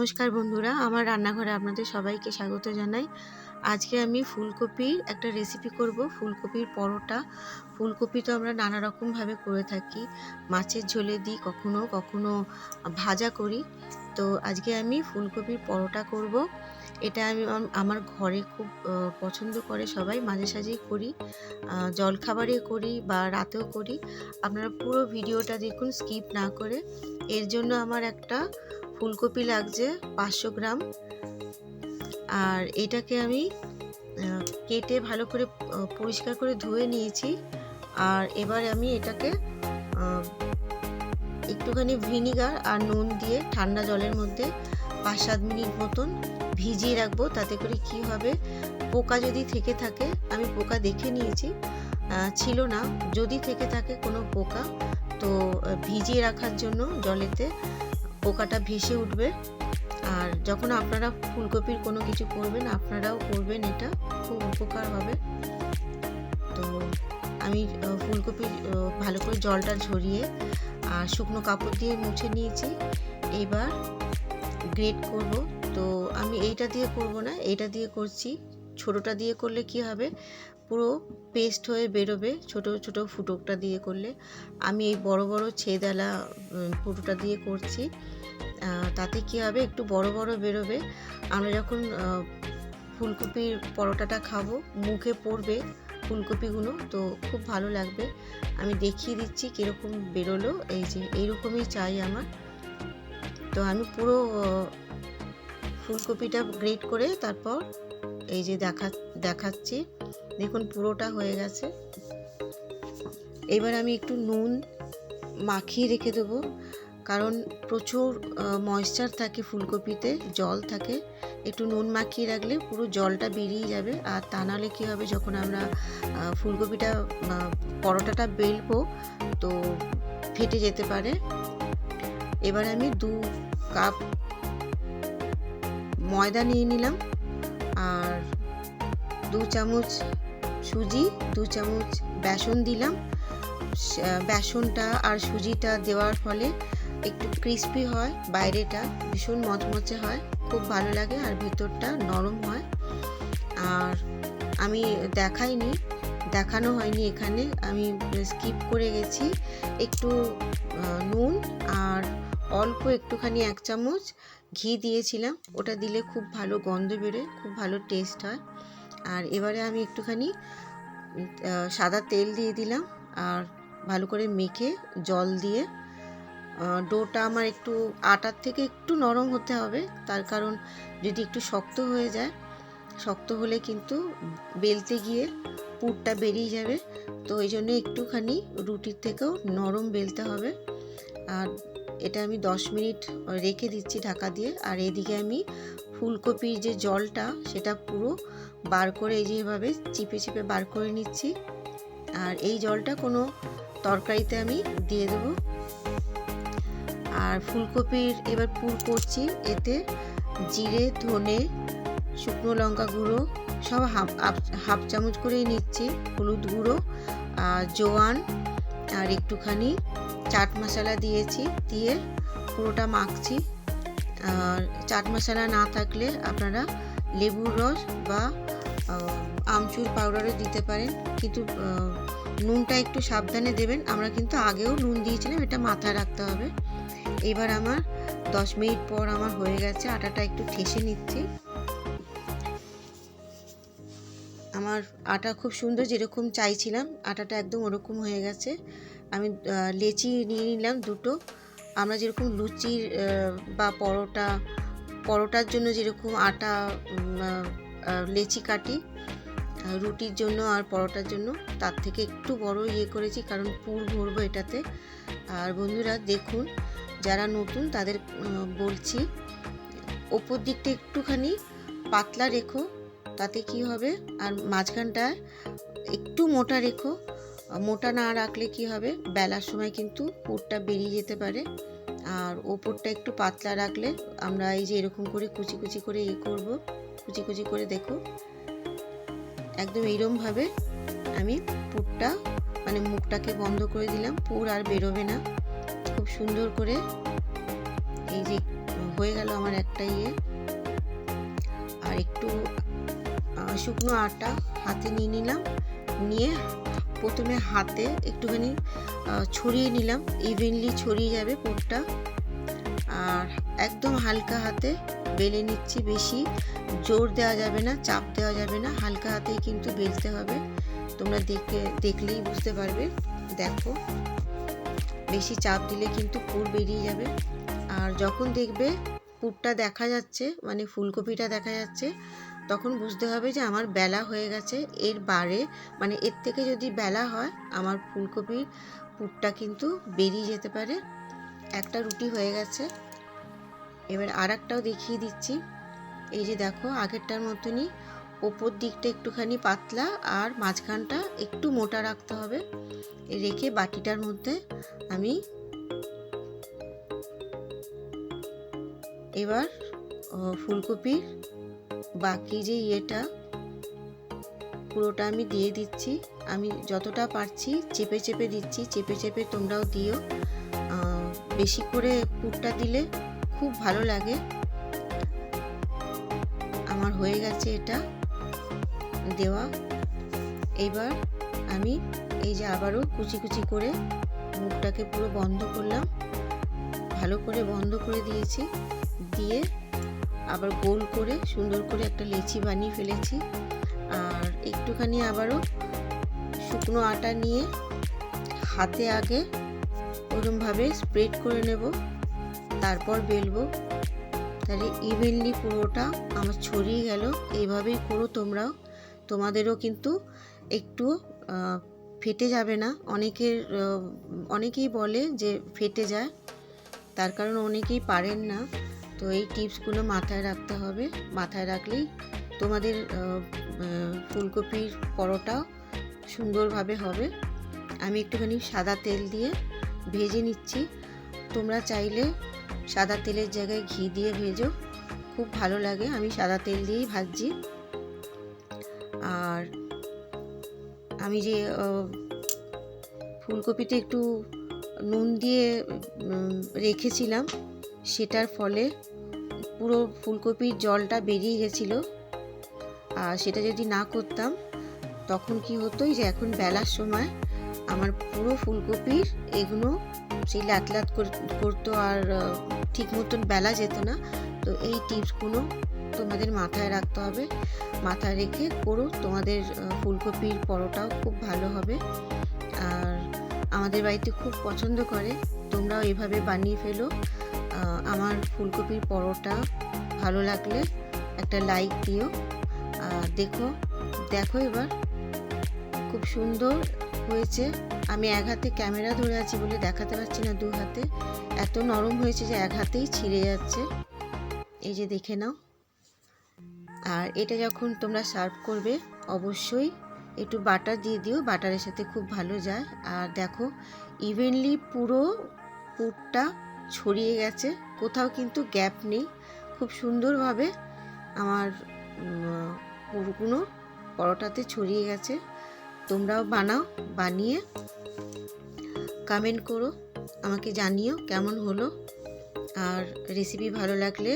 নমস্কার বন্ধুরা, আমার রান্নাঘরে আপনাদের সবাইকে স্বাগত জানাই। আজকে আমি ফুলকপির একটা রেসিপি করব, ফুলকপির পরোটা। ফুলকপি তো আমরা নানা রকমভাবে করে থাকি, মাছের ঝোলে দিই, কখনো কখনো ভাজা করি। তো আজকে আমি ফুলকপির পরোটা করব। এটা আমি আমার ঘরে খুব পছন্দ করে সবাই, মাঝে সাঝেই করি, জলখাবারে করি বা রাতেও করি। আপনারা পুরো ভিডিওটা দেখুন স্কিপ না করে। এর জন্য আমার একটা ফুলকপি লাগছে 500 গ্রাম, আর এটাকে আমি কেটে ভালো করে পরিষ্কার করে ধুয়ে নিয়েছি। আর এবার আমি এটাকে একটুখানি ভিনিগার আর নুন দিয়ে ঠান্ডা জলের মধ্যে 5-7 মিনিট মতন ভিজিয়ে রাখবো। তাতে করে কি হবে, পোকা যদি থেকে থাকে, আমি পোকা দেখে নিয়েছি, ছিল না। যদি থেকে থাকে কোনো পোকা, তো ভিজিয়ে রাখার জন্য জলেতে পোকাটা ভেসে উঠবে। আর যখন আপনারা ফুলকপির কোনো কিছু করবেন, আপনারাও করবেন, এটা খুব উপকার হবে। তো আমি ফুলকপি ভালো করে জলটা ঝরিয়ে আর শুকনো কাপড় দিয়ে মুছে নিয়েছি। এবার গ্রেট করব। তো আমি এইটা দিয়ে করব না, এইটা দিয়ে করছি। ছোটোটা দিয়ে করলে কি হবে, পুরো পেস্ট হয়ে বেরোবে। ছোট ছোট ফুটোটা দিয়ে করলে, আমি এই বড় বড় ছেদালা ফুটোটা দিয়ে করছি। তাতে কি হবে, একটু বড় বড় বেরোবে। আমরা যখন ফুলকপির পরোটাটা খাবো, মুখে পড়বে ফুলকপিগুলো, তো খুব ভালো লাগবে। আমি দেখিয়ে দিচ্ছি কীরকম বেরোলো। এই যে এইরকমই চাই আমার। তো আমি পুরো ফুলকপিটা গ্রেট করে তারপর এই যে দেখাচ্ছি, দেখুন পুরোটা হয়ে গেছে। এবার আমি একটু নুন মাখিয়ে রেখে দেবো, কারণ প্রচুর ময়েশ্চার থাকে ফুলকপিতে, জল থাকে। একটু নুন মাখিয়ে রাখলে পুরো জলটা বেরিয়ে যাবে। আর তা নাহলে কী হবে, যখন আমরা ফুলকপিটা পরোটাটা বেলবো, তো ফেটে যেতে পারে। এবার আমি 2 কাপ ময়দা নিয়ে নিলাম, আর 2 চামচ সুজি, 2 চামচ বেসন দিলাম। বেসনটা আর সুজিটা দেওয়ার ফলে একটু ক্রিস্পি হয়, বাইরেটা ভীষণ মচমচে হয়, খুব ভালো লাগে, আর ভিতরটা নরম হয়। আর আমি দেখানো হয়নি এখানে, আমি স্কিপ করে গেছি। একটু নুন আর অল্প একটুখানি 1 চামচ ঘি দিয়েছিলাম, ওটা দিলে খুব ভালো গন্ধ বেরোয়, খুব ভালো টেস্ট হয়। আর এবারে আমি একটুখানি সাদা তেল দিয়ে দিলাম, আর ভালো করে মেখে জল দিয়ে, ডোটা আমার একটু আটার থেকে একটু নরম হতে হবে। তার কারণ যদি একটু শক্ত হয়ে যায়, শক্ত হলে কিন্তু বেলতে গিয়ে পুরটা বেরিয়ে যাবে। তো এই জন্য একটুখানি রুটির থেকেও নরম বেলতে হবে। আর এটা আমি 10 মিনিট রেখে দিচ্ছি ঢাকা দিয়ে। আর এদিকে আমি ফুলকপির যে জলটা, সেটা পুরো বার করে এই যেভাবে চিপে চিপে বার করে নিচ্ছি। আর এই জলটা কোনো তরকারিতে আমি দিয়ে দেবো। আর ফুলকপির এবার পুর করছি, এতে জিরে, ধনে, শুকনো লঙ্কা গুঁড়ো সব হাফ চামচ করেই নিচ্ছি, হলুদ গুঁড়ো, জোয়ান, আর একটুখানি চাট মশলা দিয়েছি, দিয়ে পুরোটা মাখছি। আর চাট মশলা না থাকলে আপনারা লেবুর রস বা আমচুর পাউডারও দিতে পারেন, কিন্তু নুনটা একটু সাবধানে দেবেন। আমরা কিন্তু আগেও নুন দিয়েছিলাম, এটা মাথায় রাখতে হবে। এবার আমার 10 মিনিট পর আমার হয়ে গেছে। আটাটা একটু ঠেসে নিচ্ছি। আমার আটা খুব সুন্দর, যেরকম চাইছিলাম আটাটা একদম ওরকম হয়ে গেছে। আমি লেচি নিয়ে নিলাম 2টো। আমরা যেরকম লুচির বা পরোটার জন্য যেরকম আটা লেচি কাটি, রুটির জন্য আর পরোটার জন্য তার থেকে একটু বড় করেছি, কারণ পুর ভরবো এটাতে। আর বন্ধুরা দেখুন, যারা নতুন তাদের বলছি, ওপর দিকটা একটুখানি পাতলা রেখো, তাতে কি হবে, আর মাঝখানটায় একটু মোটা রেখো। মোটা না রাখলে কি হবে, বেলার সময় কিন্তু পুরটা বেরিয়ে যেতে পারে। আর ওপরটা একটু পাতলা রাখলে, আমরা এই যে এরকম করে কুচি কুচি করে করব, কুচি কুচি করে দেখো, একদম এইরকমভাবে আমি পুরটা, মানে মুখটাকে বন্ধ করে দিলাম, পুর আর বেরোবে না। খুব সুন্দর করে এই যে হয়ে গেল আমার একটা ইয়ে। আর একটু শুকনো আটা হাতে নিয়ে নিলাম, নিয়ে প্রথমে হাতে একটুখানি ছড়িয়ে নিলাম, ইভেনলি ছড়িয়ে যাবে পুরটা। আর একদম হালকা হাতে বেলে নিচ্ছি, বেশি জোর দেওয়া যাবে না, চাপ দেওয়া যাবে না, হালকা হাতেই কিন্তু বেলতে হবে। তোমরা দেখলেই বুঝতে পারবে। দেখো, বেশি চাপ দিলে কিন্তু পুর বেরিয়ে যাবে। আর যখন দেখবে পুরটা দেখা যাচ্ছে, মানে ফুলকপিটা দেখা যাচ্ছে, তখন বুঝতে হবে যে আমার বেলা হয়ে গেছে। এর বারে মানে এর থেকে যদি বেলা হয়, আমার ফুলকপির পুরটা কিন্তু বেরিয়ে যেতে পারে। একটা রুটি হয়ে গেছে। এবার আর একটাও দেখিয়ে দিচ্ছি। এই যে দেখো, আগেরটার মতনই ওপর দিকটা একটুখানি পাতলা আর মাঝখানটা একটু মোটা রাখতে হবে। রেখে বাটিটার মধ্যে আমি এবার ফুলকপির বাকি যে ইয়েটা পুরোটা আমি দিয়ে দিচ্ছি। আমি যতটা পারছি চেপে চেপে দিচ্ছি, চেপে চেপে তোমরাও দিও। বেশি করে পুরটা দিলে খুব ভালো লাগে। আমার হয়ে গেছে এটা দেওয়া। এবার আমি এই যে আবারও কুচি কুচি করে মুখটাকে পুরো বন্ধ করলাম, ভালো করে বন্ধ করে দিয়েছি। দিয়ে আবার গোল করে সুন্দর করে একটা লেচি বানিয়ে ফেলেছি। আর একটুখানি আবারও শুকনো আটা নিয়ে হাতে আগে ওরমভাবে স্প্রেড করে নেব, তারপর বেলবো। তাহলে ইভেনলি পুরোটা আমার ছড়িয়ে গেল। এইভাবেই করো তোমরাও, তোমাদেরও কিন্তু একটু ফেটে যাবে না। অনেকেই বলে যে ফেটে যায়, তার কারণ অনেকেই পারেন না। তো এই টিপসগুলো মাথায় রাখতে হবে। মাথায় রাখলেই তোমাদের ফুলকপির পরোটা সুন্দরভাবে হবে। আমি একটুখানি সাদা তেল দিয়ে ভেজে নিচ্ছি। তোমরা চাইলে সাদা তেলের জায়গায় ঘি দিয়ে ভেজো, খুব ভালো লাগে। আমি সাদা তেল দিয়েই ভাজছি। আর আমি যে ফুলকপিতে একটু নুন দিয়ে রেখেছিলাম, সেটার ফলে পুরো ফুলকপির জলটা বেরিয়ে গেছিলো। আর সেটা যদি না করতাম, তখন কি হতো, যে এখন বেলার সময় আমার পুরো ফুলকপির এগুলো সেই লাত করতো, আর ঠিক মতন বেলা যেত না। তো এই টিপসগুলো তোমাদের মাথায় রাখতে হবে। মাথায় রেখে করো, তোমাদের ফুলকপির পরোটাও খুব ভালো হবে। আর আমাদের বাড়িতে খুব পছন্দ করে। তোমরাও এভাবে বানিয়ে ফেলো। আমার ফুলকপির পরোটা ভালো লাগলে একটা লাইক দিও। আর দেখো এবার খুব সুন্দর হয়েছে। আমি এক হাতে ক্যামেরা ধরে আছি বলে দেখাতে পারছি না, দু হাতে। এত নরম হয়েছে যে এক হাতেই ছিঁড়ে যাচ্ছে। এই যে দেখে নাও। আর এটা যখন তোমরা সার্ভ করবে, অবশ্যই একটু বাটার দিয়ে দিও, বাটারের সাথে খুব ভালো যায়। আর দেখো, ইভেনলি পুরো পুরটা ছড়িয়ে গেছে, কোথাও কিন্তু গ্যাপ নেই। খুব সুন্দরভাবে আমার পুরগুলো পরোটাতে ছড়িয়ে গেছে। তোমরাও বানাও, বানিয়ে কমেন্ট করো, আমাকে জানিও কেমন হলো। আর রেসিপি ভালো লাগলে